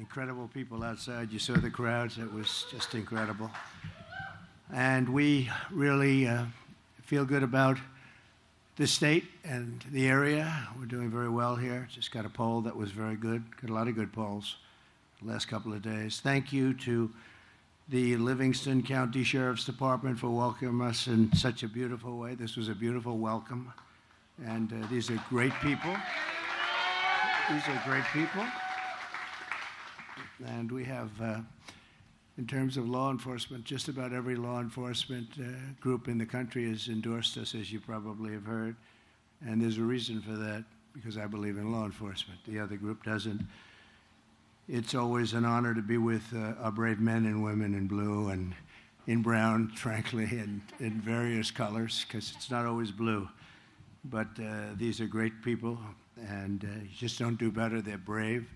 incredible people outside. You saw the crowds. It was just incredible. And we really feel good about the state and the area. We're doing very well here. Just got a poll that was very good. Got a lot of good polls the last couple of days. Thank you to the Livingston County Sheriff's Department for welcoming us in such a beautiful way. This was a beautiful welcome. And these are great people. These are great people. And we have, in terms of law enforcement, just about every law enforcement group in the country has endorsed us, as you probably have heard. And there's a reason for that, because I believe in law enforcement. The other group doesn't. It's always an honor to be with our brave men and women in blue and in brown, frankly, and in various colors, because it's not always blue. But these are great people, and you just don't do better. They're brave.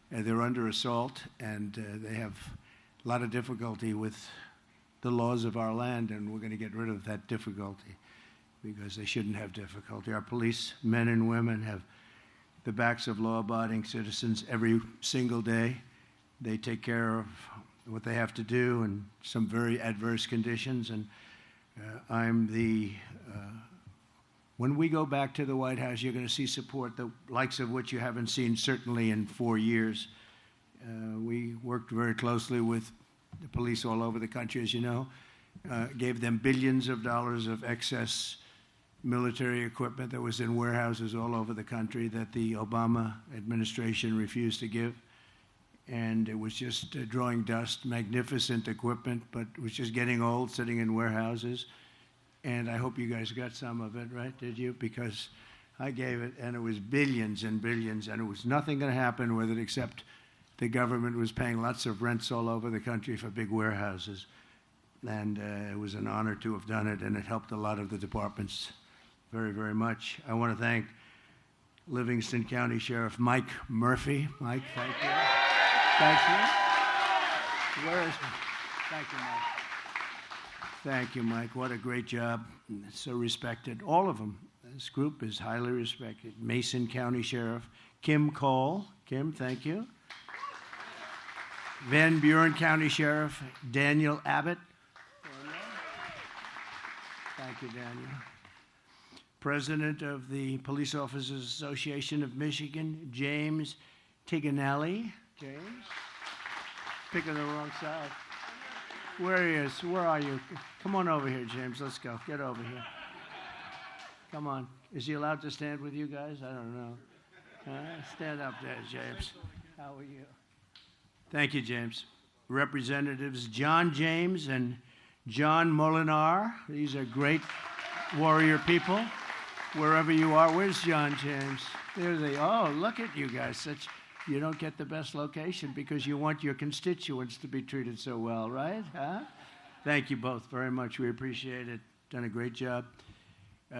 They're under assault, and they have a lot of difficulty with the laws of our land, and we're going to get rid of that difficulty because they shouldn't have difficulty. Our police, men and women, have the backs of law-abiding citizens every single day. They take care of what they have to do in some very adverse conditions, and when we go back to the White House, you're going to see support, the likes of which you haven't seen certainly in 4 years. We worked very closely with the police all over the country, as you know, gave them billions of dollars of excess military equipment that was in warehouses all over the country that the Obama administration refused to give. And it was just drawing dust, magnificent equipment, but it was just getting old, sitting in warehouses. And I hope you guys got some of it, right? Did you? Because I gave it, and it was billions and billions, and it was nothing going to happen with it except the government was paying lots of rents all over the country for big warehouses. And it was an honor to have done it, and it helped a lot of the departments very, very much. I want to thank Livingston County Sheriff Mike Murphy. Mike, thank you. Thank you. Where is he? Thank you, Mike. Thank you, Mike. What a great job. So respected. All of them. This group is highly respected. Mason County Sheriff Kim Cole. Kim, thank you. Van Buren County Sheriff Daniel Abbott. Thank you, Daniel. President of the Police Officers Association of Michigan, James Tiganelli. James? Picking the wrong side. Where he is? Where are you? Come on over here, James. Let's go. Get over here. Come on. Is he allowed to stand with you guys? I don't know. Stand up there, James. How are you? Thank you, James. Representatives John James and John Molinar. These are great warrior people. Wherever you are. Where's John James? There they are. Oh, look at you guys. You don't get the best location because you want your constituents to be treated so well, right? Huh? Thank you both very much. We appreciate it. Done a great job.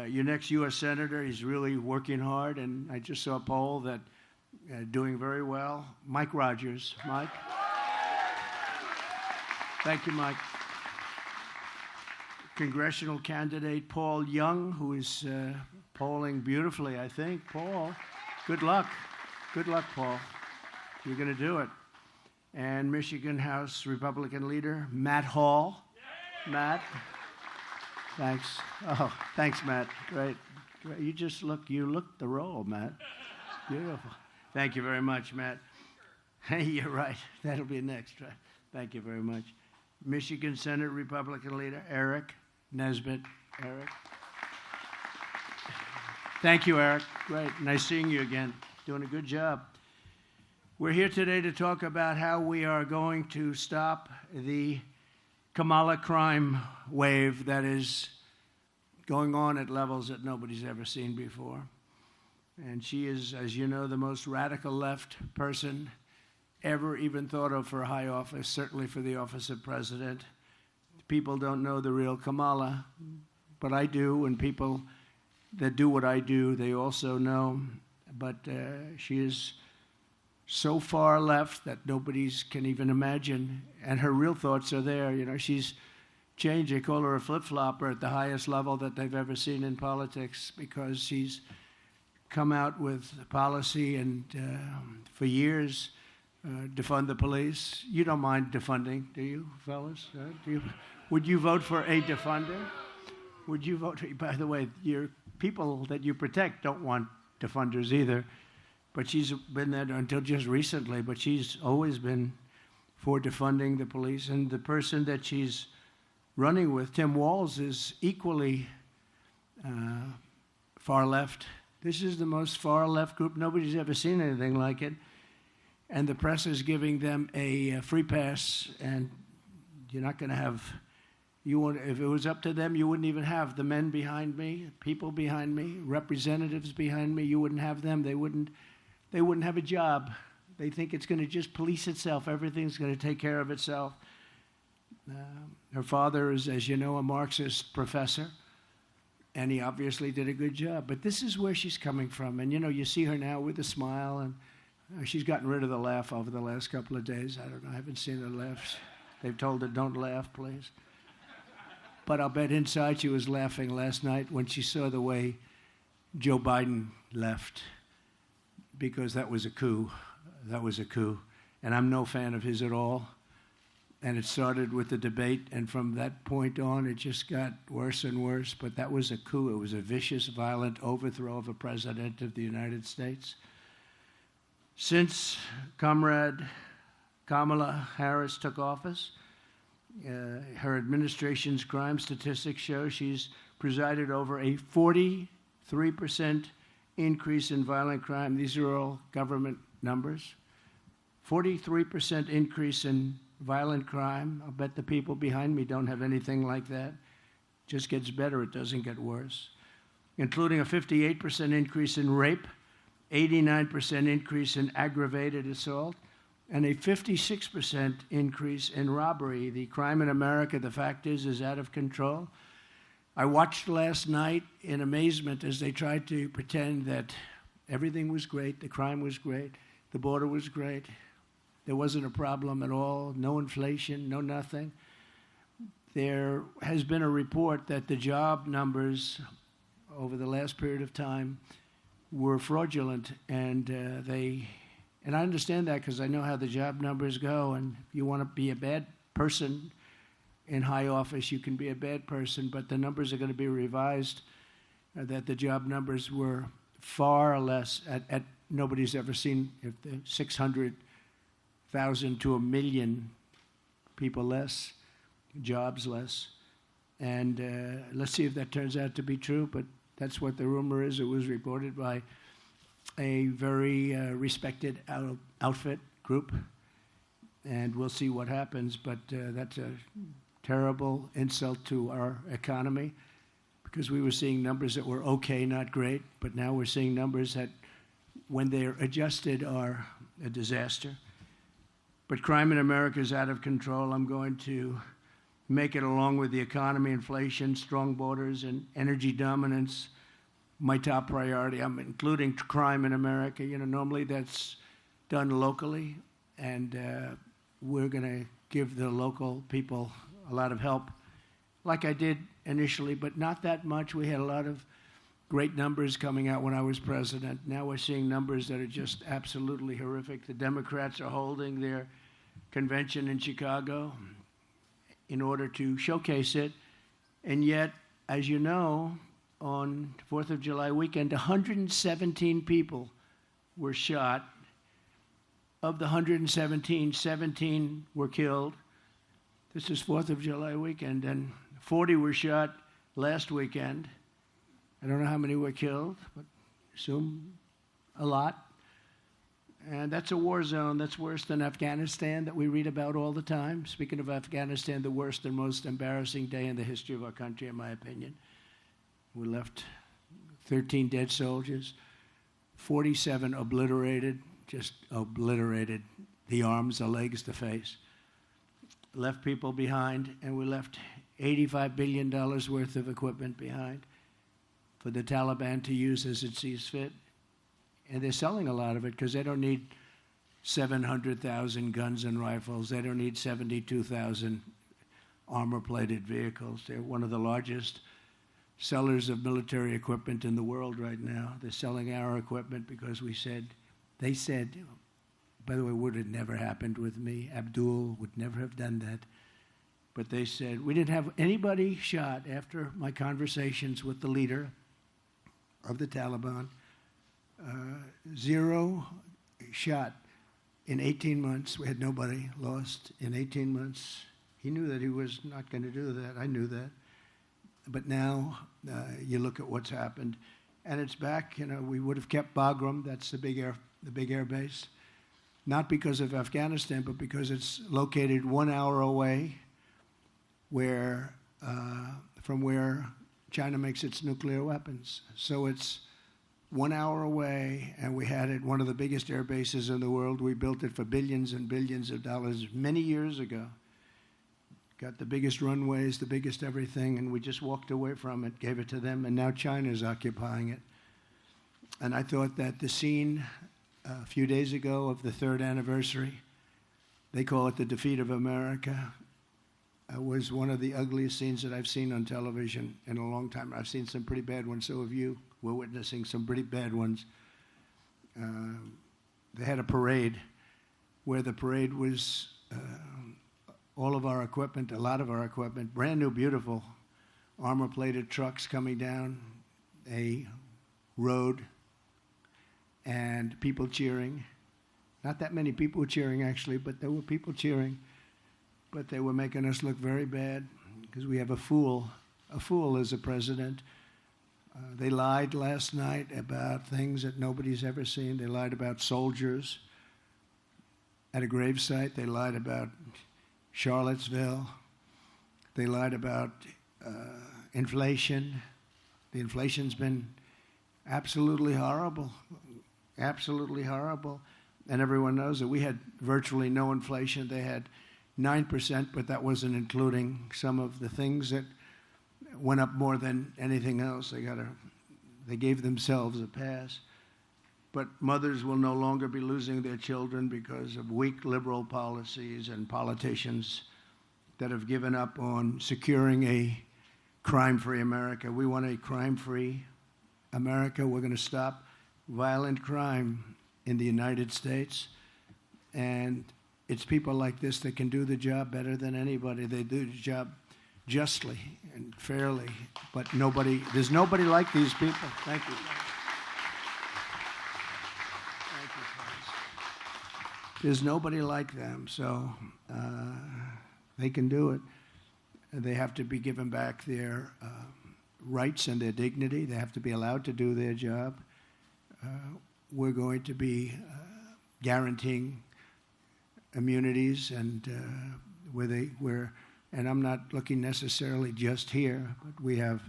Your next U.S. Senator, he's really working hard, and I just saw a poll that doing very well. Mike Rogers. Mike? Thank you, Mike. Congressional candidate Paul Young, who is polling beautifully, I think. Paul, good luck. Good luck, Paul. You're going to do it. And Michigan House Republican leader Matt Hall. Matt, thanks. Oh, thanks, Matt. Great. You look the role, Matt. Beautiful. Thank you very much, Matt. Hey, you're right. That'll be next, right? Thank you very much. Michigan Senate Republican leader Eric Nesbitt. Eric. Thank you, Eric. Great. Nice seeing you again. Doing a good job. We're here today to talk about how we are going to stop the Kamala crime wave that is going on at levels that nobody's ever seen before. And she is, as you know, the most radical left person ever even thought of for a high office, certainly for the office of president. People don't know the real Kamala, but I do, and people that do what I do, they also know. But she is so far left that nobody can even imagine, and her real thoughts are there. You know, she's changed. They call her a flip-flopper at the highest level that they've ever seen in politics because she's come out with policy and for years defund the police. You don't mind defunding, do you, fellas? Would you vote for a defunder? Would you vote? By the way, your people that you protect don't want defunders either. But she's been there until just recently. But she's always been for defunding the police. And the person that she's running with, Tim Walz, is equally far left. This is the most far left group. Nobody's ever seen anything like it. And the press is giving them a free pass. And you're not going to have. If it was up to them, you wouldn't even have the men behind me, people behind me, representatives behind me. You wouldn't have them. They wouldn't have a job. They think it's going to just police itself. Everything's going to take care of itself. Her father is, as you know, a Marxist professor, and he obviously did a good job. But this is where she's coming from. And, you see her now with a smile, and she's gotten rid of the laugh over the last couple of days. I don't know. I haven't seen her laugh. They've told her, don't laugh, please. But I'll bet inside she was laughing last night when she saw the way Joe Biden left, because that was a coup. That was a coup. And I'm no fan of his at all. And it started with the debate, and from that point on, it just got worse and worse. But that was a coup. It was a vicious, violent overthrow of a president of the United States. Since Comrade Kamala Harris took office, her administration's crime statistics show she's presided over a 43% increase in violent crime. These are all government numbers. 43% increase in violent crime. I'll bet the people behind me don't have anything like that. It just gets better. It doesn't get worse. Including a 58% increase in rape, 89% increase in aggravated assault, and a 56% increase in robbery. The crime in America, the fact is out of control. I watched last night in amazement as they tried to pretend that everything was great, the crime was great, the border was great, there wasn't a problem at all, no inflation, no nothing. There has been a report that the job numbers over the last period of time were fraudulent, and I understand that because I know how the job numbers go, and if you want to be a bad person in high office, you can be a bad person, but the numbers are going to be revised, that the job numbers were far less, at nobody's ever seen, if the 600,000 to 1 million people less, jobs less. And let's see if that turns out to be true, but that's what the rumor is. It was reported by a very respected outfit group, and we'll see what happens. But that's a terrible insult to our economy, because we were seeing numbers that were okay, not great, but now we're seeing numbers that, when they're adjusted, are a disaster. But crime in America is out of control. I'm going to make it, along with the economy, inflation, strong borders, and energy dominance, my top priority. I'm including crime in America. Normally that's done locally, and we're going to give the local people a lot of help, like I did initially, but not that much. We had a lot of great numbers coming out when I was president. Now we're seeing numbers that are just absolutely horrific. The Democrats are holding their convention in Chicago in order to showcase it, and yet, as you know, on 4th of July weekend, 117 people were shot. Of the 117, 17 were killed. This is 4th of July weekend, and 40 were shot last weekend. I don't know how many were killed, but assume a lot. And that's a war zone. That's worse than Afghanistan that we read about all the time. Speaking of Afghanistan, the worst and most embarrassing day in the history of our country, in my opinion. We left 13 dead soldiers, 47 obliterated, just obliterated, the arms, the legs, the face. Left people behind, and we left $85 billion worth of equipment behind for the Taliban to use as it sees fit. And they're selling a lot of it because they don't need 700,000 guns and rifles. They don't need 72,000 armor-plated vehicles. They're one of the largest sellers of military equipment in the world right now. They're selling our equipment because they said, by the way, would have never happened with me. Abdul would never have done that. But they said, we didn't have anybody shot after my conversations with the leader of the Taliban. 0 shot in 18 months. We had nobody lost in 18 months. He knew that he was not going to do that. I knew that. But now you look at what's happened, and it's back. You know, we would have kept Bagram. That's the big air base, not because of Afghanistan, but because it's located 1 hour away, from where China makes its nuclear weapons. So it's 1 hour away, and we had it, one of the biggest air bases in the world. We built it for billions and billions of dollars many years ago. Got the biggest runways, the biggest everything, and we just walked away from it, gave it to them, and now China's occupying it. And I thought that the scene a few days ago of the 3rd anniversary, they call it the defeat of America, was one of the ugliest scenes that I've seen on television in a long time. I've seen some pretty bad ones, so have you. We're witnessing some pretty bad ones. They had a parade where the parade was all of our equipment, a lot of our equipment, brand new, beautiful, armor-plated trucks coming down a road and people cheering. Not that many people cheering, actually, but there were people cheering. But they were making us look very bad because we have a fool. A fool is a president. They lied last night about things that nobody's ever seen. They lied about soldiers at a gravesite. They lied about Charlottesville. They lied about inflation. The inflation's been absolutely horrible, absolutely horrible. And everyone knows that we had virtually no inflation. They had 9%, but that wasn't including some of the things that went up more than anything else. They gave themselves a pass. But mothers will no longer be losing their children because of weak liberal policies and politicians that have given up on securing a crime-free America. We want a crime-free America. We're going to stop violent crime in the United States. And it's people like this that can do the job better than anybody. They do the job justly and fairly, but there's nobody like these people. Thank you. Thank you, friends. There's nobody like them, so they can do it. They have to be given back their rights and their dignity. They have to be allowed to do their job. We're going to be guaranteeing immunities and and I'm not looking necessarily just here, but we have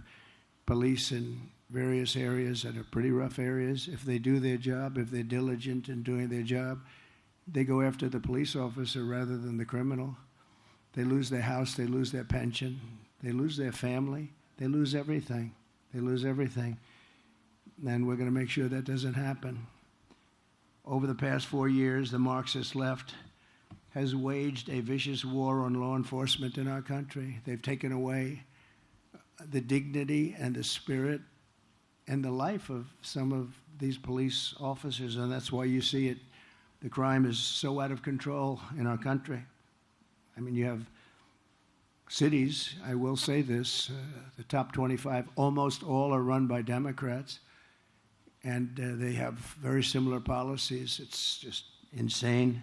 police in various areas that are pretty rough areas. If they do their job, if they're diligent in doing their job, they go after the police officer rather than the criminal. They lose their house, they lose their pension, they lose their family, they lose everything. They lose everything. And we're going to make sure that doesn't happen. Over the past 4 years, the Marxist left has waged a vicious war on law enforcement in our country. They've taken away the dignity and the spirit and the life of some of these police officers, and that's why you see it. The crime is so out of control in our country. I mean, you have cities, I will say this, the top 25, almost all are run by Democrats, and they have very similar policies. It's just insane.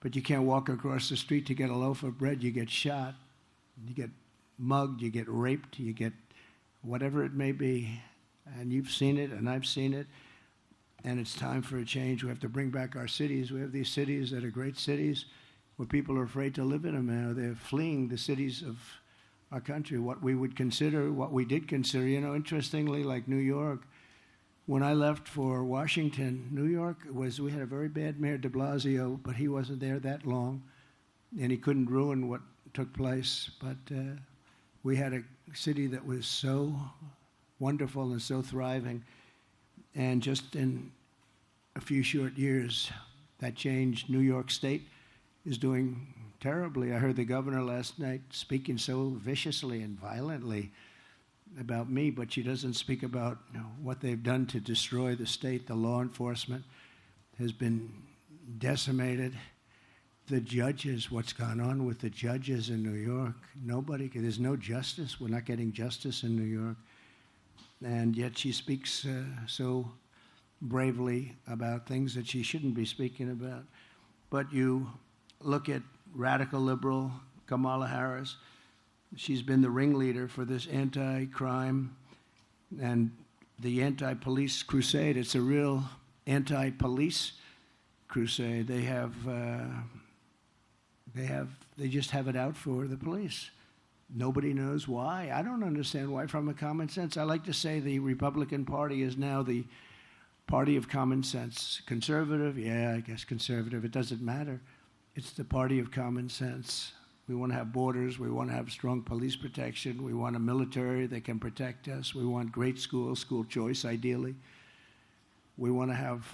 But you can't walk across the street to get a loaf of bread. You get shot, you get mugged, you get raped, you get whatever it may be. And you've seen it, and I've seen it. And it's time for a change. We have to bring back our cities. We have these cities that are great cities where people are afraid to live in them now. They're fleeing the cities of our country, what we would consider, what we did consider. You know, interestingly, like New York, when I left for Washington, New York we had a very bad mayor, de Blasio, but he wasn't there that long, and he couldn't ruin what took place. But we had a city that was so wonderful and so thriving, and just in a few short years, that changed. New York State is doing terribly. I heard the governor last night speaking so viciously and violently about me, but she doesn't speak about what they've done to destroy the state. The law enforcement has been decimated. The judges, what's gone on with the judges in New York? There's no justice. We're not getting justice in New York. And yet she speaks so bravely about things that she shouldn't be speaking about. But you look at radical liberal Kamala Harris. She's been the ringleader for this anti-crime and the anti-police crusade. It's a real anti-police crusade. They just have it out for the police. Nobody knows why. I don't understand why. From a common sense, I like to say the Republican Party is now the party of common sense. Conservative, yeah, I guess conservative. It doesn't matter. It's the party of common sense. We want to have borders. We want to have strong police protection. We want a military that can protect us. We want great schools, school choice, ideally. We want to have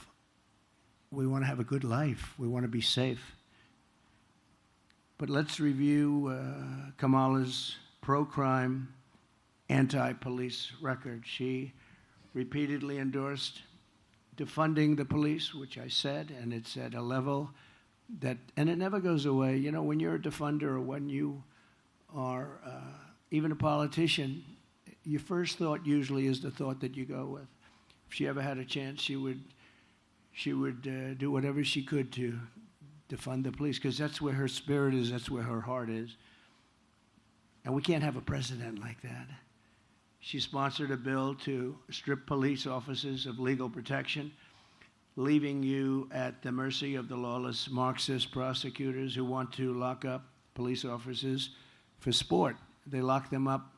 a good life. We want to be safe. But let's review Kamala's pro-crime, anti-police record. She repeatedly endorsed defunding the police, which I said, and it's at a level that, and it never goes away. You know, when you're a defunder or when you are even a politician, your first thought usually is the thought that you go with. If she ever had a chance, she would do whatever she could to defund the police, because that's where her spirit is, that's where her heart is. And we can't have a president like that. She sponsored a bill to strip police officers of legal protection, leaving you at the mercy of the lawless Marxist prosecutors who want to lock up police officers for sport. They lock them up,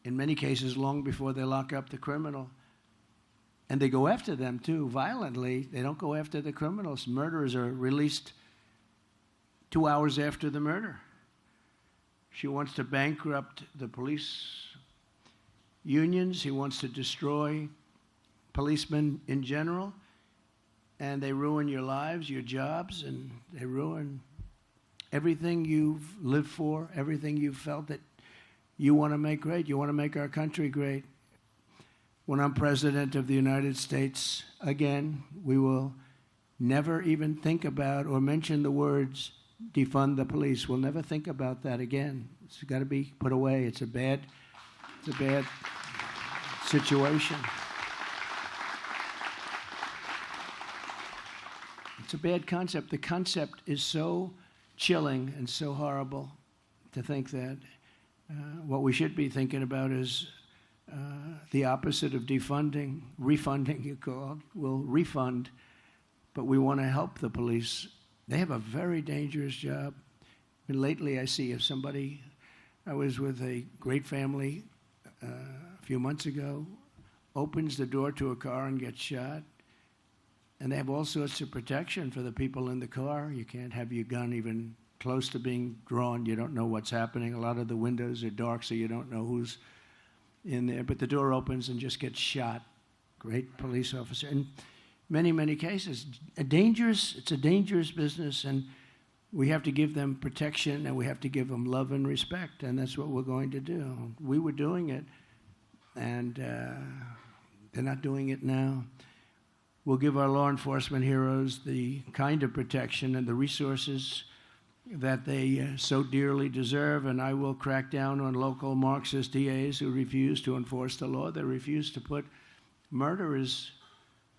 in many cases, long before they lock up the criminal. And they go after them, too, violently. They don't go after the criminals. Murderers are released 2 hours after the murder. She wants to bankrupt the police unions. She wants to destroy policemen in general. And they ruin your lives, your jobs, and they ruin everything you've lived for, everything you've felt that you want to make great. You want to make our country great. When I'm president of the United States, again, we will never even think about or mention the words defund the police. We'll never think about that again. It's got to be put away. It's a bad situation. It's a bad concept. The concept is so chilling and so horrible to think that. What we should be thinking about is the opposite of defunding, refunding, you call it. We'll refund, but we want to help the police. They have a very dangerous job. And lately I see I was with a great family a few months ago, opens the door to a car and gets shot. And they have all sorts of protection for the people in the car. You can't have your gun even close to being drawn. You don't know what's happening. A lot of the windows are dark, so you don't know who's in there. But the door opens and just gets shot. Great police officer. In many, many cases, it's a dangerous business, and we have to give them protection, and we have to give them love and respect, and that's what we're going to do. We were doing it, and they're not doing it now. We'll give our law enforcement heroes the kind of protection and the resources that they so dearly deserve, and I will crack down on local Marxist DAs who refuse to enforce the law. They refuse to put murderers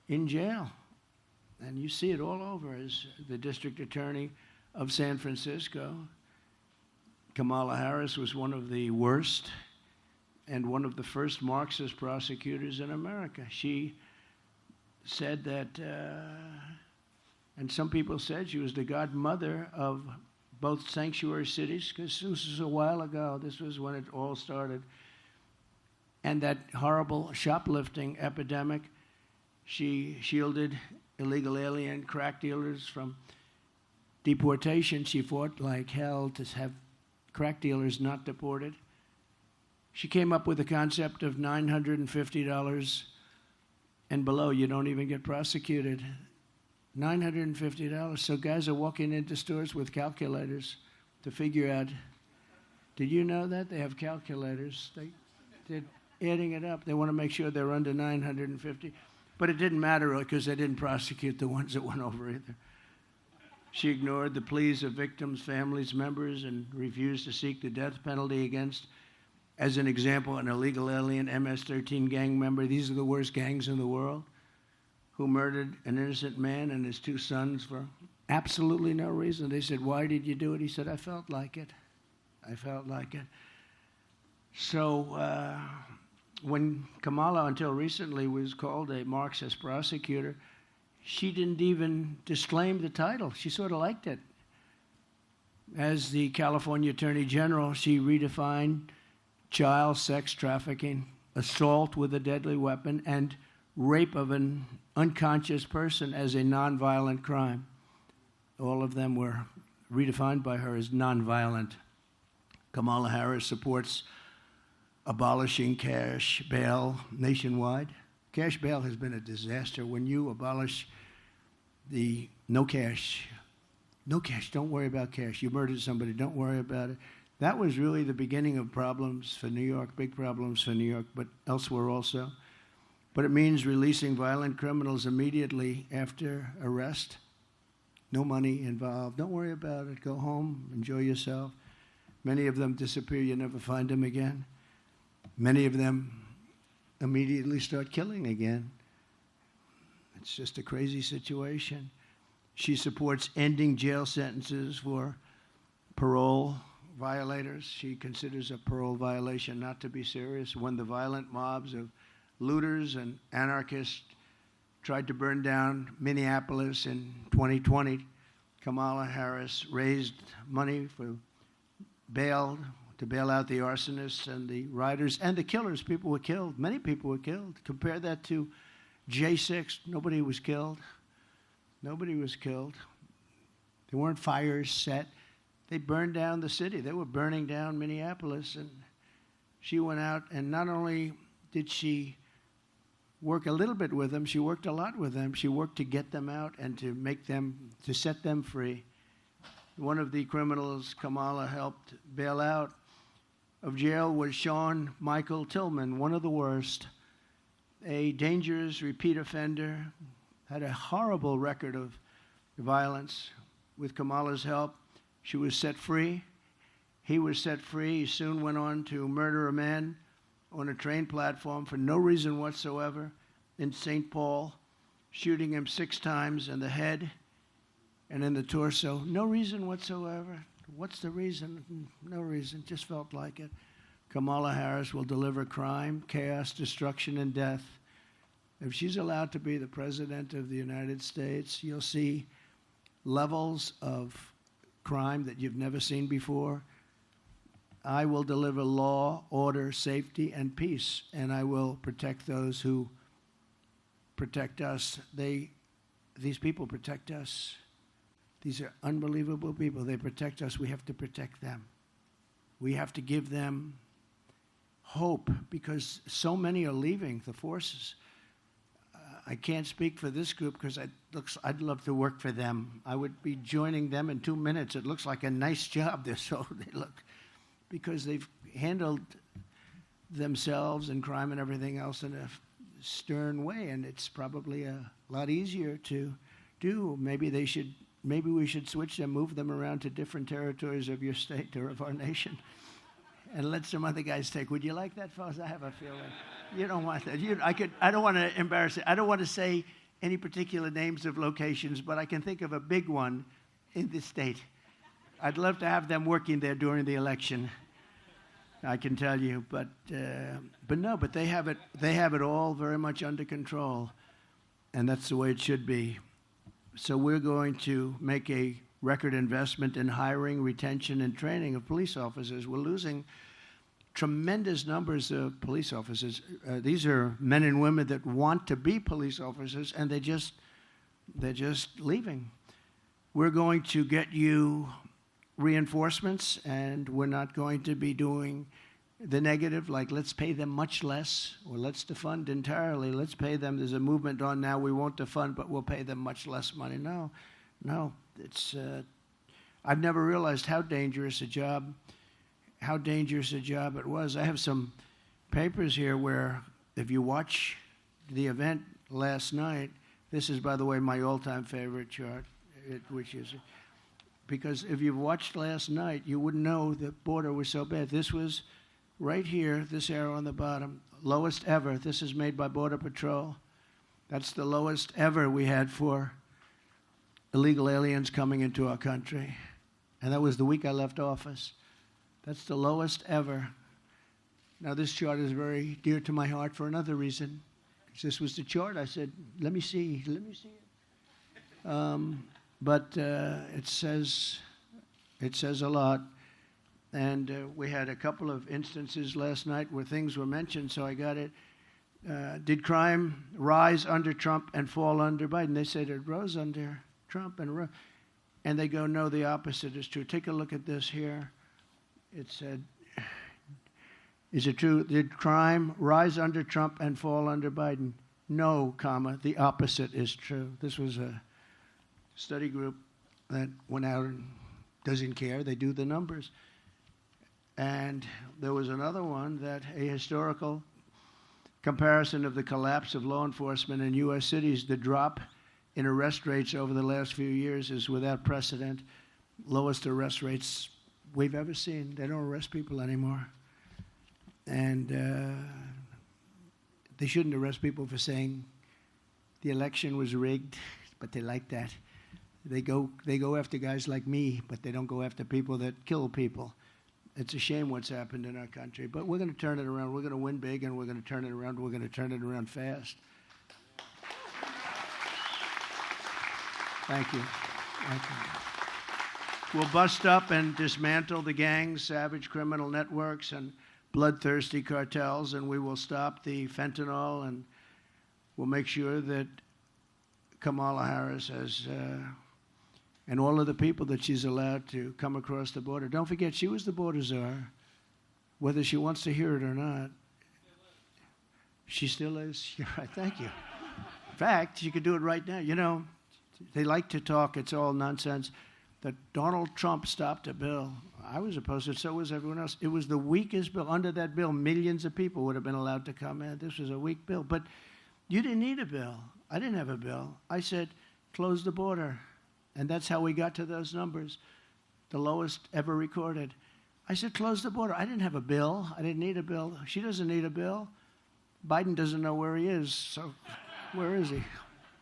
in jail. And you see it all over. As the district attorney of San Francisco, Kamala Harris was one of the worst and one of the first Marxist prosecutors in America. She said that, and some people said she was the godmother of both sanctuary cities, because this was a while ago. This was when it all started. And that horrible shoplifting epidemic, she shielded illegal alien crack dealers from deportation. She fought like hell to have crack dealers not deported. She came up with the concept of $950 and below. You don't even get prosecuted. $950. So guys are walking into stores with calculators to figure out, did you know that? They have calculators. They're adding it up. They want to make sure they're under $950. But it didn't matter because they didn't prosecute the ones that went over either. She ignored the pleas of victims, families, members, and refused to seek the death penalty against, as an example, an illegal alien MS-13 gang member. These are the worst gangs in the world, who murdered an innocent man and his 2 sons for absolutely no reason. They said, "Why did you do it?" He said, "I felt like it. I felt like it." So when Kamala, until recently, was called a Marxist prosecutor, she didn't even disclaim the title. She sort of liked it. As the California Attorney General, she redefined child sex trafficking, assault with a deadly weapon, and rape of an unconscious person as a nonviolent crime. All of them were redefined by her as nonviolent. Kamala Harris supports abolishing cash bail nationwide. Cash bail has been a disaster. When you abolish the no cash, don't worry about cash. You murdered somebody, don't worry about it. That was really the beginning of problems for New York, big problems for New York, but elsewhere also. But it means releasing violent criminals immediately after arrest. No money involved. Don't worry about it. Go home, enjoy yourself. Many of them disappear. You never find them again. Many of them immediately start killing again. It's just a crazy situation. She supports ending jail sentences for parole violators. She considers a parole violation not to be serious. When the violent mobs of looters and anarchists tried to burn down Minneapolis in 2020, Kamala Harris raised money for bail, to bail out the arsonists and the rioters and the killers. People were killed. Many people were killed. Compare that to J6. Nobody was killed. Nobody was killed. There weren't fires set. They burned down the city. They were burning down Minneapolis. And she went out, and not only did she work a little bit with them, she worked a lot with them. She worked to get them out and to make them, to set them free. One of the criminals Kamala helped bail out of jail was Sean Michael Tillman, one of the worst, a dangerous repeat offender, had a horrible record of violence. With Kamala's help, she was set free. He was set free. He soon went on to murder a man on a train platform for no reason whatsoever in St. Paul, shooting him 6 times in the head and in the torso. No reason whatsoever. What's the reason? No reason. Just felt like it. Kamala Harris will deliver crime, chaos, destruction, and death. If she's allowed to be the president of the United States, you'll see levels of crime that you've never seen before. I will deliver law, order, safety, and peace, and I will protect those who protect us. These people protect us. These are unbelievable people. They protect us. We have to protect them. We have to give them hope because so many are leaving the forces. I can't speak for this group because I'd love to work for them. I would be joining them in 2 minutes. It looks like a nice job. They look, because they've handled themselves and crime and everything else in a stern way, and it's probably a lot easier to do. Maybe we should switch them, move them around to different territories of your state or of our nation, and let some other guys take. Would you like that, fellas? I have a feeling you don't want that. I don't want to embarrass it. I don't want to say any particular names of locations, but I can think of a big one in this state. I'd love to have them working there during the election. I can tell you, but they have it all very much under control, and that's the way it should be. So we're going to make a record investment in hiring, retention, and training of police officers. We're losing tremendous numbers of police officers. These are men and women that want to be police officers, and they're just leaving. We're going to get you reinforcements, and we're not going to be doing the negative, like let's pay them much less, or let's defund entirely. Let's pay them. There's a movement on now. We won't defund, but we'll pay them much less money. No, it's. I've never realized how dangerous a job it was. I have some papers here where, if you watch the event last night, this is, by the way, my all-time favorite chart, which is because if you've watched last night, you wouldn't know the border was so bad. This was right here, this arrow on the bottom, lowest ever. This is made by Border Patrol. That's the lowest ever we had for illegal aliens coming into our country. And that was the week I left office. That's the lowest ever. Now, this chart is very dear to my heart for another reason. This was the chart. I said, let me see it. But it says a lot. And we had a couple of instances last night where things were mentioned, so I got it. Did crime rise under Trump and fall under Biden? They said it rose under Trump and they go, no, the opposite is true. Take a look at this here. It said, is it true? Did crime rise under Trump and fall under Biden? No, comma, the opposite is true. This was a study group that went out and doesn't care. They do the numbers. And there was another one that a historical comparison of the collapse of law enforcement in U.S. cities, the drop in arrest rates over the last few years is without precedent. Lowest arrest rates we've ever seen. They don't arrest people anymore. And they shouldn't arrest people for saying the election was rigged, but they like that. They go after guys like me, but they don't go after people that kill people. It's a shame what's happened in our country, but we're going to turn it around. We're going to win big, and we're going to turn it around. We're going to turn it around fast. Thank you. Thank you. We'll bust up and dismantle the gangs, savage criminal networks, and bloodthirsty cartels, and we will stop the fentanyl, and we'll make sure that Kamala Harris has and all of the people that she's allowed to come across the border. Don't forget, she was the border czar, whether she wants to hear it or not. She still is. You're right. Thank you. In fact, she could do it right now. You know, they like to talk. It's all nonsense. That Donald Trump stopped a bill. I was opposed to it. So was everyone else. It was the weakest bill. Under that bill, millions of people would have been allowed to come in. This was a weak bill. But you didn't need a bill. I didn't have a bill. I said, close the border. And that's how we got to those numbers, the lowest ever recorded. I said, close the border. I didn't have a bill. I didn't need a bill. She doesn't need a bill. Biden doesn't know where he is. So where is he?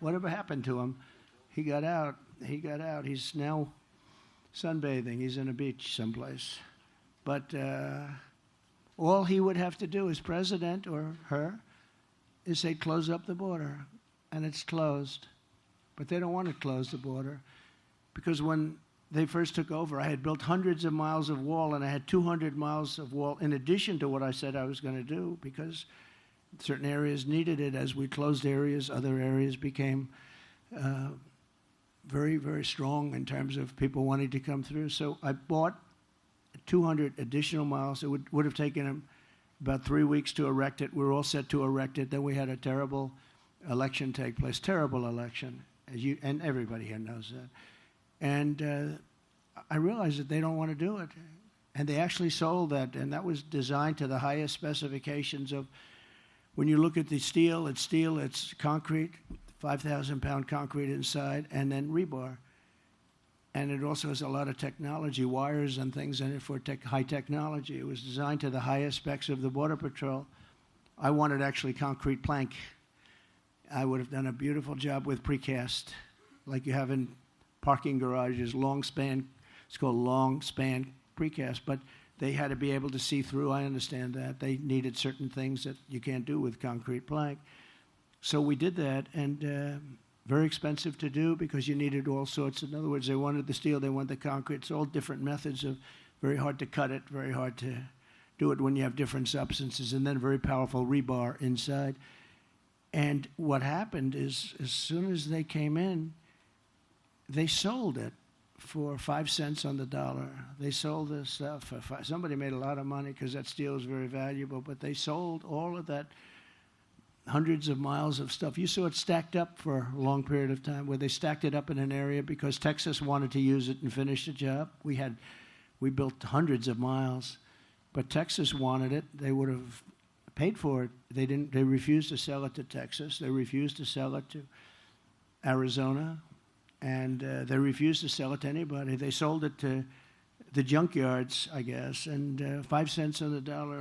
Whatever happened to him? He got out. He got out. He's now sunbathing. He's in a beach someplace. But all he would have to do as president or her is say, close up the border. And it's closed. But they don't want to close the border. Because when they first took over, I had built hundreds of miles of wall, and I had 200 miles of wall in addition to what I said I was going to do, because certain areas needed it. As we closed areas, other areas became very, very strong in terms of people wanting to come through. So I bought 200 additional miles. It would have taken them about 3 weeks to erect it. We were all set to erect it. Then we had a terrible election take place, terrible election, and everybody here knows that. And I realized that they don't want to do it. And they actually sold that, and that was designed to the highest specifications of, when you look at the steel, it's concrete, 5,000-pound concrete inside, and then rebar. And it also has a lot of technology, wires and things in it for high technology. It was designed to the highest specs of the Border Patrol. I wanted actually concrete plank. I would have done a beautiful job with precast, like you have in parking garages, long span. It's called long span precast, but they had to be able to see through. I understand that. They needed certain things that you can't do with concrete plank. So we did that, and very expensive to do because you needed all sorts. In other words, they wanted the steel, they wanted the concrete. It's all different methods of very hard to cut it, very hard to do it when you have different substances, and then very powerful rebar inside. And what happened is, as soon as they came in, they sold it for 5 cents on the dollar. They sold this stuff for somebody made a lot of money because that steel is very valuable, but they sold all of that, hundreds of miles of stuff. You saw it stacked up for a long period of time, where they stacked it up in an area because Texas wanted to use it and finish the job. We built hundreds of miles, but Texas wanted it. They would have paid for it. They refused to sell it to Texas. They refused to sell it to Arizona. and they refused to sell it to anybody. They sold it to the junkyards, I guess, and 5 cents on the dollar.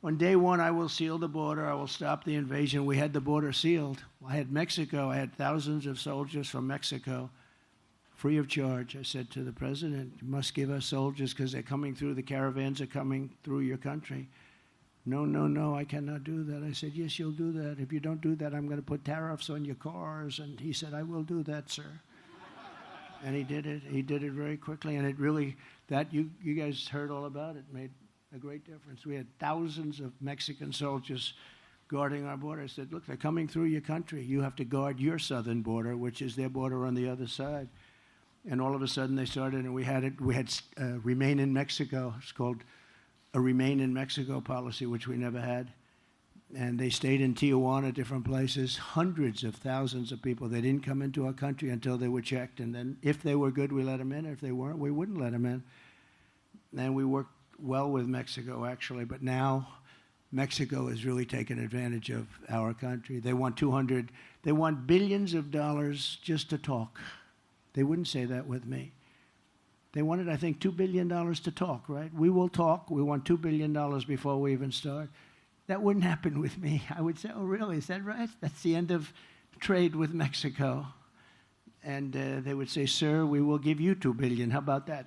On day one, I will seal the border. I will stop the invasion. We had the border sealed. I had Mexico. I had thousands of soldiers from Mexico, free of charge. I said to the president, you must give us soldiers because they're coming through. The caravans are coming through your country. No, I cannot do that. I said, yes, you'll do that. If you don't do that, I'm going to put tariffs on your cars. And he said, I will do that, sir. And he did it. He did it very quickly. And it really, you guys heard all about it, made a great difference. We had thousands of Mexican soldiers guarding our border. I said, look, they're coming through your country. You have to guard your southern border, which is their border on the other side. And all of a sudden they started, and we had Remain in Mexico. It's called a Remain in Mexico policy, which we never had. And they stayed in Tijuana, different places, hundreds of thousands of people. They didn't come into our country until they were checked. And then if they were good, we let them in. If they weren't, we wouldn't let them in. And we worked well with Mexico, actually. But now Mexico has really taken advantage of our country. They want billions of dollars just to talk. They wouldn't say that with me. They wanted, I think, $2 billion to talk, right? We will talk. We want $2 billion before we even start. That wouldn't happen with me. I would say, oh, really? Is that right? That's the end of trade with Mexico. And they would say, sir, we will give you $2 billion. How about that?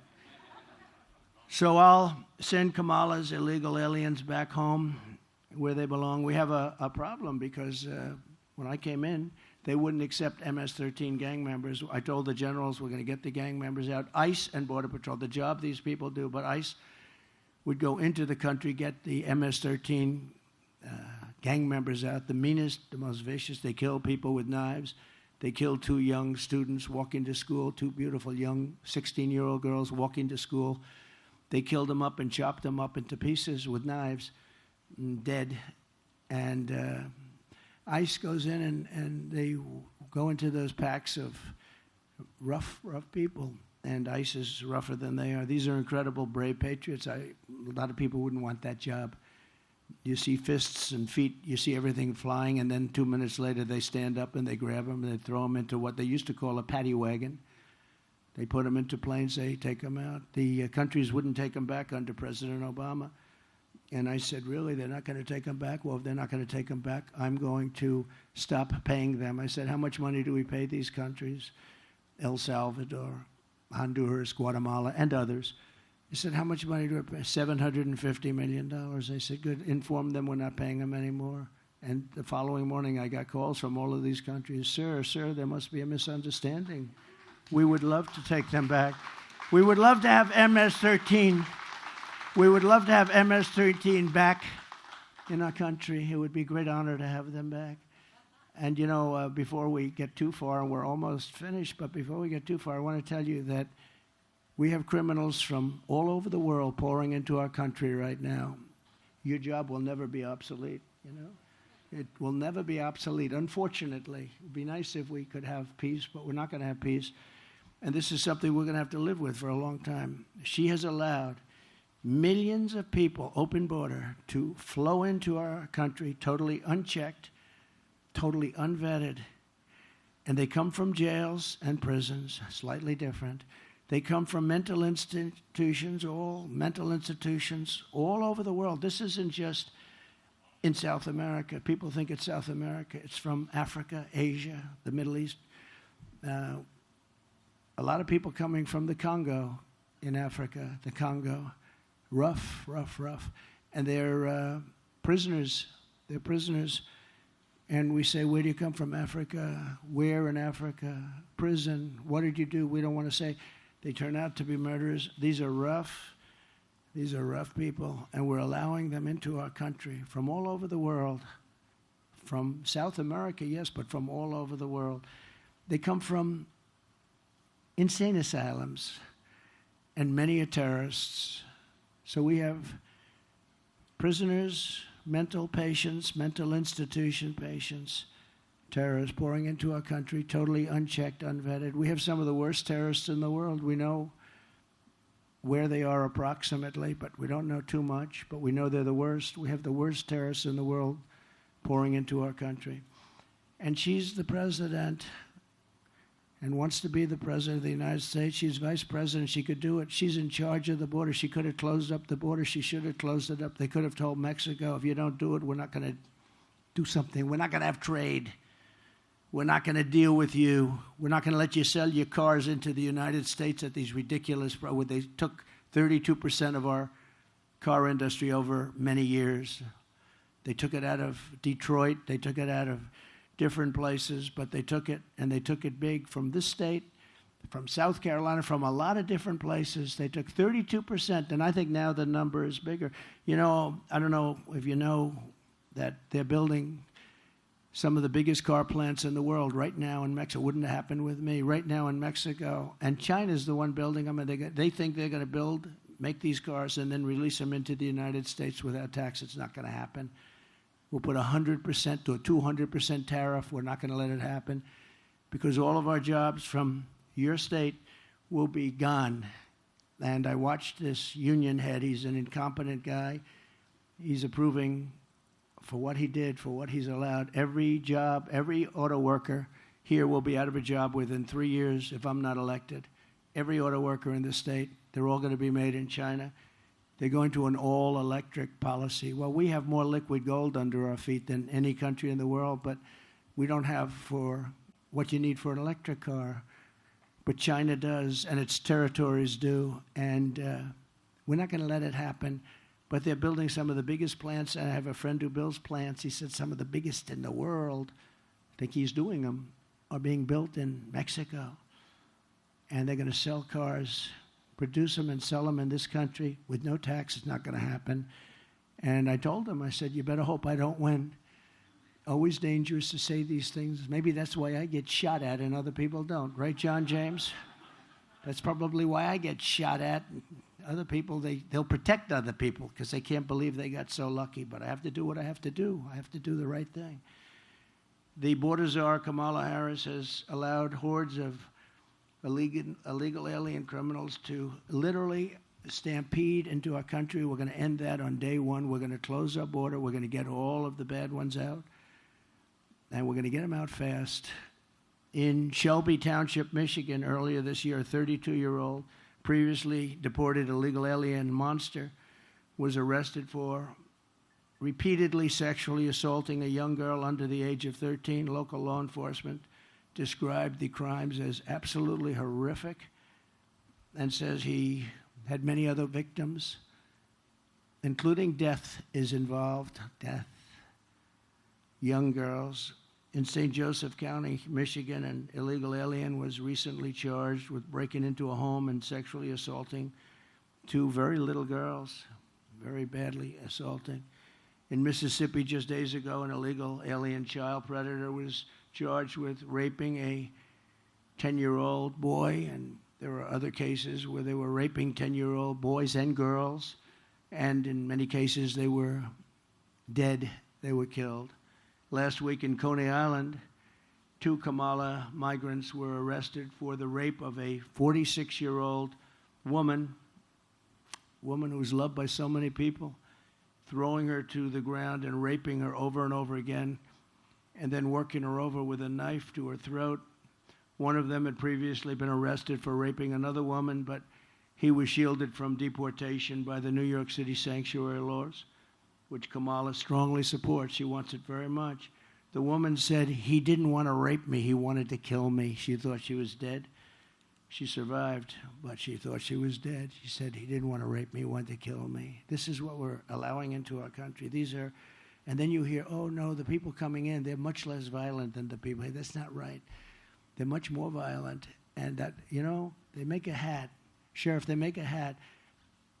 So I'll send Kamala's illegal aliens back home where they belong. We have a problem because when I came in, they wouldn't accept MS-13 gang members. I told the generals we're going to get the gang members out. ICE and Border Patrol, the job these people do, but ICE would go into the country, get the MS-13 gang members out, the meanest, the most vicious. They kill people with knives. They killed 2 young students walking to school, 2 beautiful young 16-year-old girls walking to school. They killed them up and chopped them up into pieces with knives, dead. And ICE goes in and they go into those packs of rough people. And ICE is rougher than they are. These are incredible, brave patriots. A lot of people wouldn't want that job. You see fists and feet, you see everything flying, and then 2 minutes later they stand up and they grab them and they throw them into what they used to call a paddy wagon. They put them into planes, they take them out. The countries wouldn't take them back under President Obama. And I said, really, they're not going to take them back? Well, if they're not going to take them back, I'm going to stop paying them. I said, how much money do we pay these countries? El Salvador, Honduras, Guatemala, and others. I said, how much money do we pay? $750 million. I said, good, inform them we're not paying them anymore. And the following morning, I got calls from all of these countries. Sir, there must be a misunderstanding. We would love to take them back. We would love to have MS-13. We would love to have MS-13 back in our country. It would be a great honor to have them back. And, you know, before we get too far, and we're almost finished, but before we get too far, I want to tell you that we have criminals from all over the world pouring into our country right now. Your job will never be obsolete, you know. It will never be obsolete, unfortunately. It would be nice if we could have peace, but we're not going to have peace. And this is something we're going to have to live with for a long time. She has allowed millions of people, open border, to flow into our country totally unchecked, totally unvetted. And they come from jails and prisons, slightly different. They come from mental institutions all over the world. This isn't just in South America. People think it's South America. It's from Africa, Asia, the Middle East. A lot of people coming from the Congo in Africa, the Congo. Rough. And they're prisoners. They're prisoners. And we say, where do you come from? Africa. Where in Africa? Prison. What did you do? We don't want to say. They turn out to be murderers. These are rough people. And we're allowing them into our country from all over the world. From South America, yes, but from all over the world. They come from insane asylums. And many are terrorists. So we have prisoners, mental patients, mental institution patients, terrorists pouring into our country, totally unchecked, unvetted. We have some of the worst terrorists in the world. We know where they are approximately, but we don't know too much, but we know they're the worst. We have the worst terrorists in the world pouring into our country. And she's the president, and wants to be the president of the United States. She's vice president. She could do it. She's in charge of the border. She could have closed up the border. She should have closed it up. They could have told Mexico, if you don't do it, we're not going to do something. We're not going to have trade. We're not going to deal with you. We're not going to let you sell your cars into the United States at these ridiculous, they took 32% of our car industry over many years. They took it out of Detroit. They took it out of different places, but they took it, and they took it big from this state, from South Carolina, from a lot of different places. They took 32%, and I think now the number is bigger. You know, I don't know if you know that they're building some of the biggest car plants in the world right now in Mexico. Wouldn't have happened with me. Right now in Mexico. And China's the one building them, and they think they're going to make these cars and then release them into the United States without tax. It's not going to happen. We'll put 100% to a 200% tariff. We're not going to let it happen because all of our jobs from your state will be gone. And I watched this union head. He's an incompetent guy. He's approving for what he did, for what he's allowed. Every job, every auto worker here will be out of a job within 3 years if I'm not elected. Every auto worker in the state, they're all going to be made in China. They're going to an all-electric policy. Well, we have more liquid gold under our feet than any country in the world, but we don't have for what you need for an electric car. But China does, and its territories do, and we're not going to let it happen. But they're building some of the biggest plants, and I have a friend who builds plants. He said some of the biggest in the world, I think he's doing them, are being built in Mexico. And they're going to sell cars, produce them and sell them in this country with no tax. It's not going to happen. And I told him, I said, you better hope I don't win. Always dangerous to say these things. Maybe that's why I get shot at and other people don't. Right, John James? That's probably why I get shot at. Other people, they'll protect other people because they can't believe they got so lucky. But I have to do what I have to do. I have to do the right thing. The border czar, Kamala Harris, has allowed hordes of illegal alien criminals to literally stampede into our country. We're going to end that on day one. We're going to close our border. We're going to get all of the bad ones out. And we're going to get them out fast. In Shelby Township, Michigan, earlier this year, a 32-year-old, previously deported illegal alien monster, was arrested for repeatedly sexually assaulting a young girl under the age of 13. Local law enforcement described the crimes as absolutely horrific and says he had many other victims, including death is involved. Death. Young girls. In St. Joseph County, Michigan, an illegal alien was recently charged with breaking into a home and sexually assaulting two very little girls, very badly assaulting. In Mississippi, just days ago, an illegal alien child predator was charged with raping a 10-year-old boy, and there were other cases where they were raping 10-year-old boys and girls, and in many cases they were dead, they were killed. Last week in Coney Island, 2 Kamala migrants were arrested for the rape of a 46-year-old woman who's loved by so many people, throwing her to the ground and raping her over and over again, and then working her over with a knife to her throat. One of them had previously been arrested for raping another woman, but he was shielded from deportation by the New York City sanctuary laws, which Kamala strongly supports. She wants it very much. The woman said, he didn't want to rape me, he wanted to kill me. She thought she was dead. She survived, but she thought she was dead. She said, he didn't want to rape me, he wanted to kill me. This is what we're allowing into our country. And then you hear, oh no, the people coming in, they're much less violent than the people. Hey, that's not right. They're much more violent. And that, they make a hat. Sheriff, they make a hat.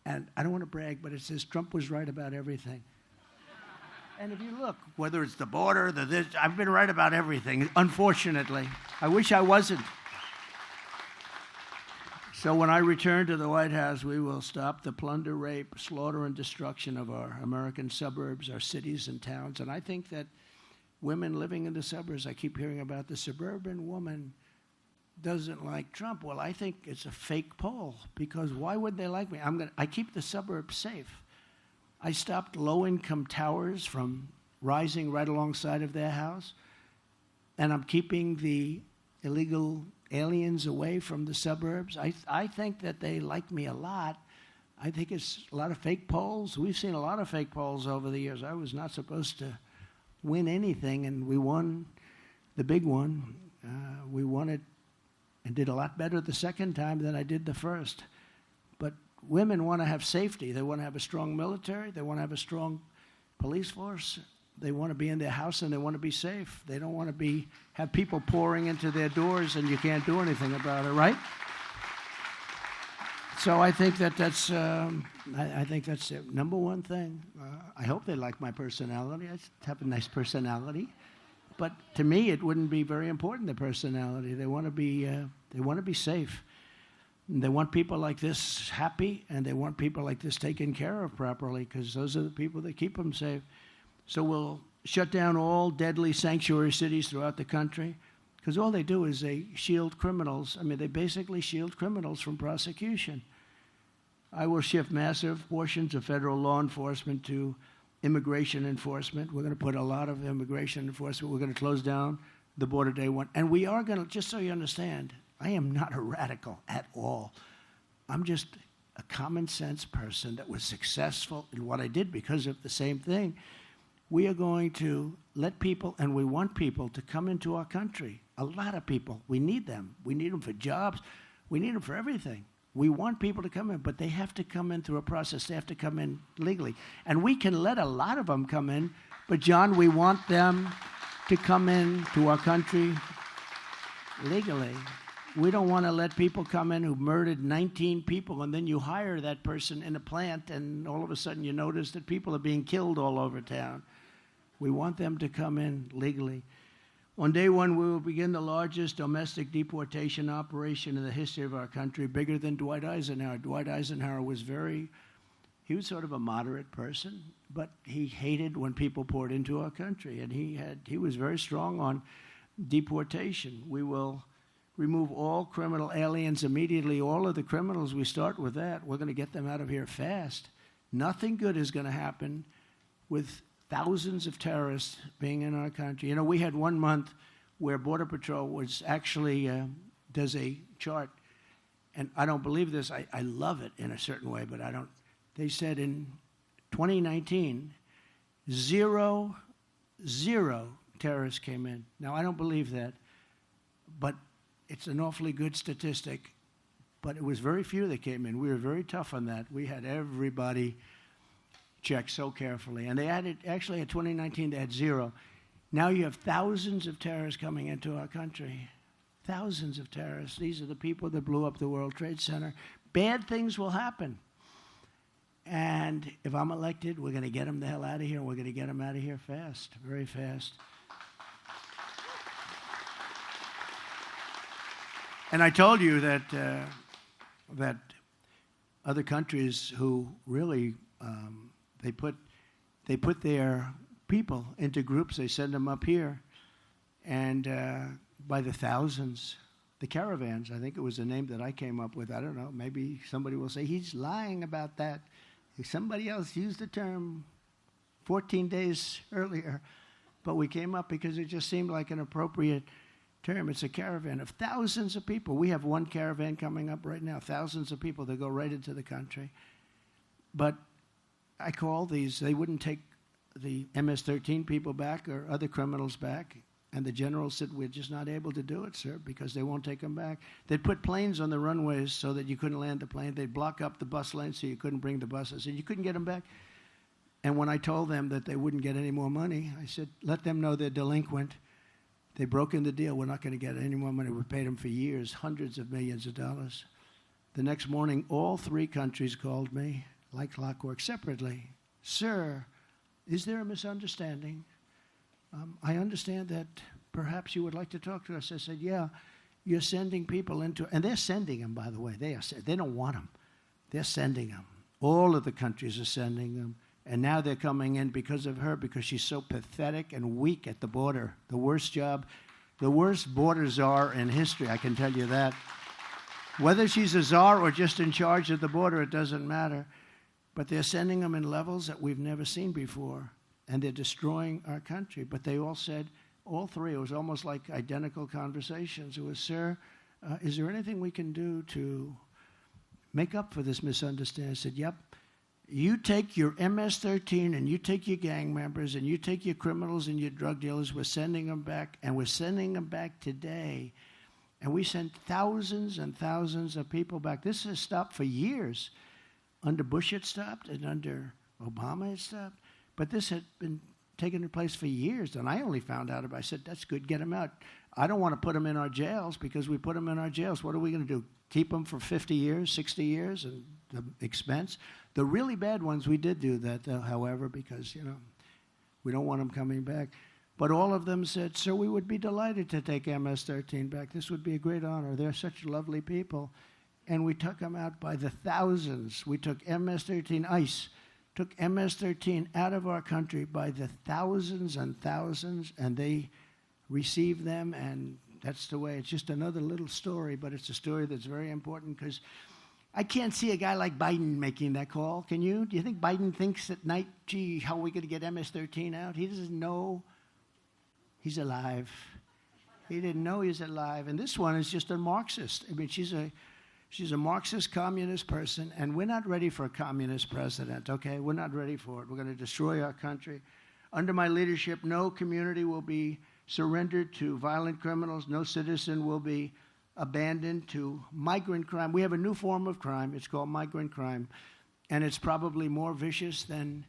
And I don't want to brag, but it says Trump was right about everything. And if you look, whether it's the border, I've been right about everything, unfortunately. I wish I wasn't. So when I return to the White House, we will stop the plunder, rape, slaughter, and destruction of our American suburbs, our cities and towns. And I think that women living in the suburbs, I keep hearing about the suburban woman doesn't like Trump. Well, I think it's a fake poll, because why would they like me? I keep the suburbs safe. I stopped low-income towers from rising right alongside of their house, and I'm keeping the illegal aliens away from the suburbs. I think that they like me a lot. I think it's a lot of fake polls. We've seen a lot of fake polls over the years. I was not supposed to win anything, and we won the big one. We won it and did a lot better the second time than I did the first. But women want to have safety. They want to have a strong military. They want to have a strong police force. They want to be in their house and they want to be safe. They don't want to have people pouring into their doors and you can't do anything about it, right? So I think that's the number one thing. I hope they like my personality. I have a nice personality, but to me it wouldn't be very important, the personality. They want to be safe. They want people like this happy, and they want people like this taken care of properly, because those are the people that keep them safe. So we'll shut down all deadly sanctuary cities throughout the country, because all they do is they shield criminals. I mean, they basically shield criminals from prosecution. I will shift massive portions of federal law enforcement to immigration enforcement. We're going to put a lot of immigration enforcement. We're going to close down the border day one. And we are going to, just so you understand, I am not a radical at all. I'm just a common sense person that was successful in what I did because of the same thing. We are going to let people, and we want people to come into our country. A lot of people. We need them. We need them for jobs. We need them for everything. We want people to come in, but they have to come in through a process. They have to come in legally. And we can let a lot of them come in, but John, we want them to come in to our country legally. We don't want to let people come in who murdered 19 people, and then you hire that person in a plant, and all of a sudden you notice that people are being killed all over town. We want them to come in legally. On day one, we will begin the largest domestic deportation operation in the history of our country, bigger than Dwight Eisenhower. Dwight Eisenhower was he was sort of a moderate person, but he hated when people poured into our country, and he was very strong on deportation. We will remove all criminal aliens immediately. All of the criminals, we start with that. We're going to get them out of here fast. Nothing good is going to happen with thousands of terrorists being in our country. You know, we had 1 month where Border Patrol was actually does a chart, and I don't believe this. I love it in a certain way, but I don't. They said in 2019, zero terrorists came in. Now, I don't believe that, but it's an awfully good statistic. But it was very few that came in. We were very tough on that. We had everybody checked so carefully. And they actually in 2019, they had 0. Now you have thousands of terrorists coming into our country. Thousands of terrorists. These are the people that blew up the World Trade Center. Bad things will happen. And if I'm elected, we're going to get them the hell out of here. We're going to get them out of here fast, very fast. And I told you that that other countries who really they put their people into groups. They send them up here, and by the thousands, the caravans. I think it was the name that I came up with. I don't know. Maybe somebody will say he's lying about that. Somebody else used the term 14 days earlier, but we came up because it just seemed like an appropriate term. It's a caravan of thousands of people. We have one caravan coming up right now, thousands of people that go right into the country. But I called these, they wouldn't take the MS-13 people back or other criminals back. And the general said, we're just not able to do it, sir, because they won't take them back. They'd put planes on the runways so that you couldn't land the plane. They'd block up the bus lane so you couldn't bring the buses. And you couldn't get them back. And when I told them that they wouldn't get any more money, I said, let them know they're delinquent. They broke in the deal. We're not going to get any more money. We paid them for years, hundreds of millions of dollars. The next morning, all 3 countries called me, like clockwork, separately. Sir, is there a misunderstanding? I understand that perhaps you would like to talk to us. I said, yeah, you're sending people into, and they're sending them, by the way. They don't want them. They're sending them. All of the countries are sending them. And now they're coming in because of her, because she's so pathetic and weak at the border. The worst job, the worst border czar in history, I can tell you that. Whether she's a czar or just in charge of the border, it doesn't matter. But they're sending them in levels that we've never seen before. And they're destroying our country. But they all said, all 3, it was almost like identical conversations. It was, sir, is there anything we can do to make up for this misunderstanding? I said, yep. You take your MS-13 and you take your gang members and you take your criminals and your drug dealers, we're sending them back, and we're sending them back today. And we sent thousands and thousands of people back. This has stopped for years. Under Bush it stopped, and under Obama it stopped. But this had been taking place for years, and I only found out about it. I said, that's good, get them out. I don't want to put them in our jails, because we put them in our jails. What are we going to do? Keep them for 50 years, 60 years, and the expense? The really bad ones, we did do that, though, however, because, we don't want them coming back. But all of them said, sir, we would be delighted to take MS-13 back. This would be a great honor. They're such lovely people. And we took them out by the thousands. We took MS-13, ICE, took MS-13 out of our country by the thousands and thousands, and they received them, and that's the way. It's just another little story, but it's a story that's very important, because I can't see a guy like Biden making that call. Can you? Do you think Biden thinks at night, gee, how are we going to get MS-13 out? He doesn't know he's alive. He didn't know he's alive. And this one is just a Marxist. I mean, she's a Marxist communist person, and we're not ready for a communist president, okay? We're not ready for it. We're going to destroy our country. Under my leadership, no community will be surrendered to violent criminals. No citizen will be abandoned to migrant crime. We have a new form of crime. It's called migrant crime, and it's probably more vicious than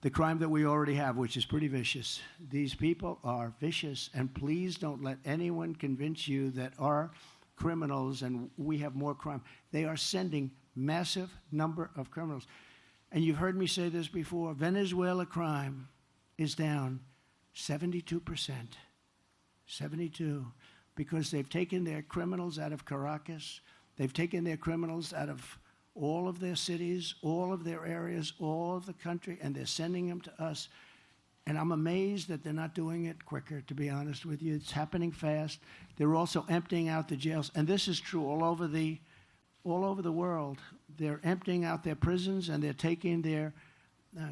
the crime that we already have, which is pretty vicious. These people are vicious, and please don't let anyone convince you that our criminals and we have more crime. They are sending massive number of criminals. And you've heard me say this before. Venezuela crime is down 72%. 72. Because they've taken their criminals out of Caracas. They've taken their criminals out of all of their cities, all of their areas, all of the country, and they're sending them to us. And I'm amazed that they're not doing it quicker, to be honest with you. It's happening fast. They're also emptying out the jails. And this is true all over the world. They're emptying out their prisons, and they're taking their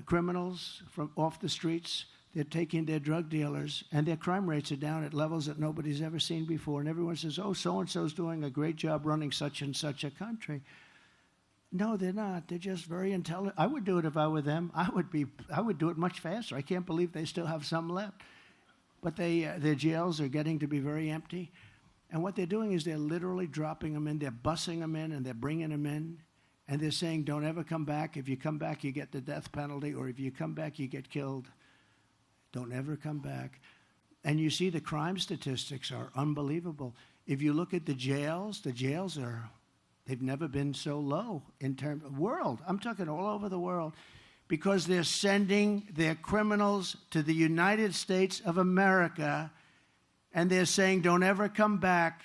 criminals from off the streets. They're taking their drug dealers, and their crime rates are down at levels that nobody's ever seen before. And everyone says, oh, so-and-so's doing a great job running such and such a country. No, they're not. They're just very intelligent. I would do it if I were them. I would do it much faster. I can't believe they still have some left. But their jails are getting to be very empty. And what they're doing is they're literally dropping them in. They're bussing them in, and they're bringing them in. And they're saying, don't ever come back. If you come back, you get the death penalty. Or if you come back, you get killed. Don't ever come back. And you see the crime statistics are unbelievable. If you look at the jails are, they've never been so low in terms of world. I'm talking all over the world, because they're sending their criminals to the United States of America, and they're saying, don't ever come back.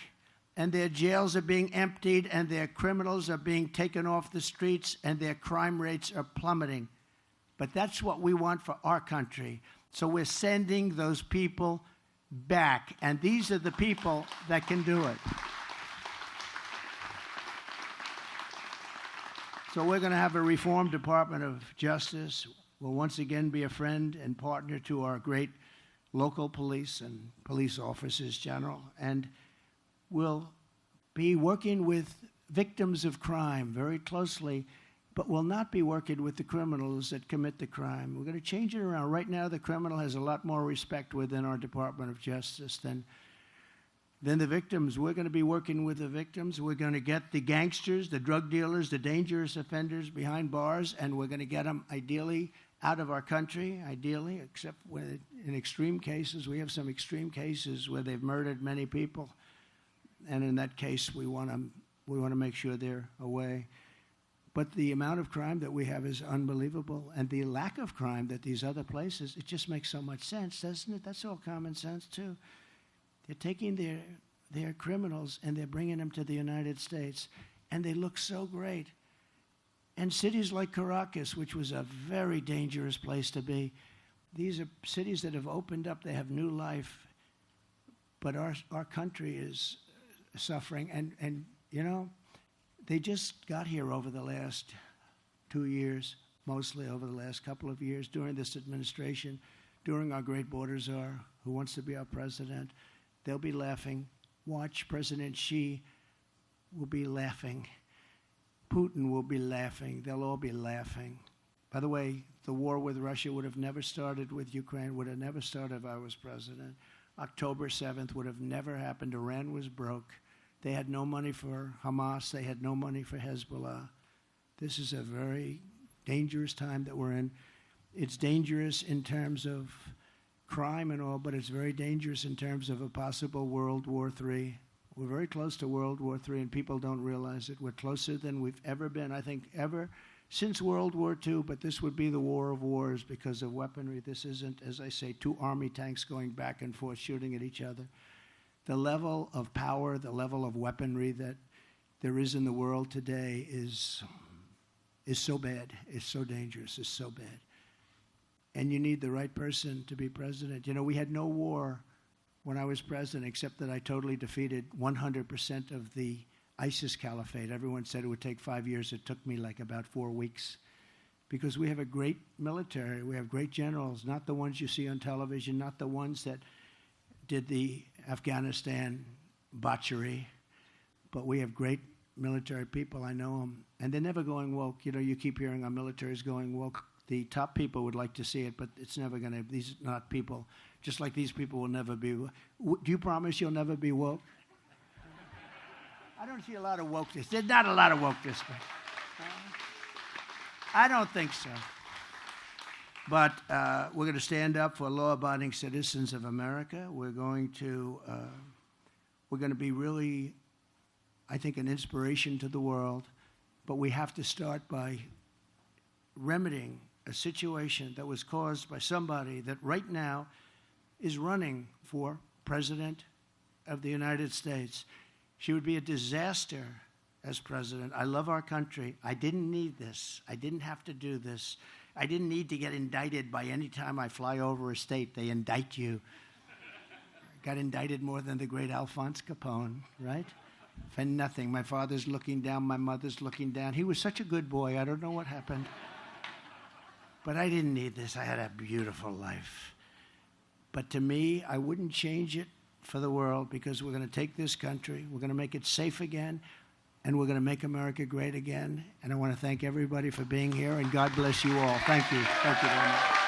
And their jails are being emptied, and their criminals are being taken off the streets, and their crime rates are plummeting. But that's what we want for our country. So we're sending those people back, and these are the people that can do it. So we're going to have a reformed Department of Justice. We'll once again be a friend and partner to our great local police and police officers general, and we'll be working with victims of crime very closely, but we'll not be working with the criminals that commit the crime. We're going to change it around. Right now, the criminal has a lot more respect within our Department of Justice than the victims. We're going to be working with the victims. We're going to get the gangsters, the drug dealers, the dangerous offenders behind bars, and we're going to get them ideally out of our country, ideally, except in extreme cases. We have some extreme cases where they've murdered many people, and in that case, we want to make sure they're away. But the amount of crime that we have is unbelievable, and the lack of crime that these other places, it just makes so much sense, doesn't it? That's all common sense, too. They're taking their criminals and they're bringing them to the United States, and they look so great. And cities like Caracas, which was a very dangerous place to be, these are cities that have opened up, they have new life, but our country is suffering, and you know, they just got here over the last 2 years, mostly over the last couple of years, during this administration, during our great border czar, who wants to be our president. They'll be laughing. Watch President Xi will be laughing. Putin will be laughing. They'll all be laughing. By the way, the war with Russia would have never started with Ukraine, would have never started if I was president. October 7th would have never happened. Iran was broke. They had no money for Hamas. They had no money for Hezbollah. This is a very dangerous time that we're in. It's dangerous in terms of crime and all, but it's very dangerous in terms of a possible World War III. We're very close to World War III, and people don't realize it. We're closer than we've ever been, I think, ever since World War II, but this would be the war of wars because of weaponry. This isn't, as I say, two army tanks going back and forth shooting at each other. The level of power, the level of weaponry that there is in the world today is so bad, is so dangerous, is so bad. And you need the right person to be president. You know, we had no war when I was president, except that I totally defeated 100% of the ISIS caliphate. Everyone said it would take 5 years. It took me like about 4 weeks. Because we have a great military. We have great generals, not the ones you see on television, not the ones that did the Afghanistan botchery, but we have great military people. I know them. And they're never going woke. You know, you keep hearing our military is going woke. The top people would like to see it, but it's never going to. These are not people. Just like these people will never be. Do you promise you'll never be woke? I don't see a lot of wokeness. There's not a lot of wokeness. I don't think so. But we're going to stand up for law-abiding citizens of America. We're going to be really, I think, an inspiration to the world. But we have to start by remedying a situation that was caused by somebody that right now is running for president of the United States. She would be a disaster as president. I love our country. I didn't need this. I didn't have to do this. I didn't need to get indicted by any time I fly over a state. They indict you. Got indicted more than the great Alphonse Capone, right? For nothing. My father's looking down. My mother's looking down. He was such a good boy. I don't know what happened. But I didn't need this. I had a beautiful life. But to me, I wouldn't change it for the world, because we're going to take this country, we're going to make it safe again, and we're going to make America great again. And I want to thank everybody for being here, and God bless you all. Thank you. Thank you very much.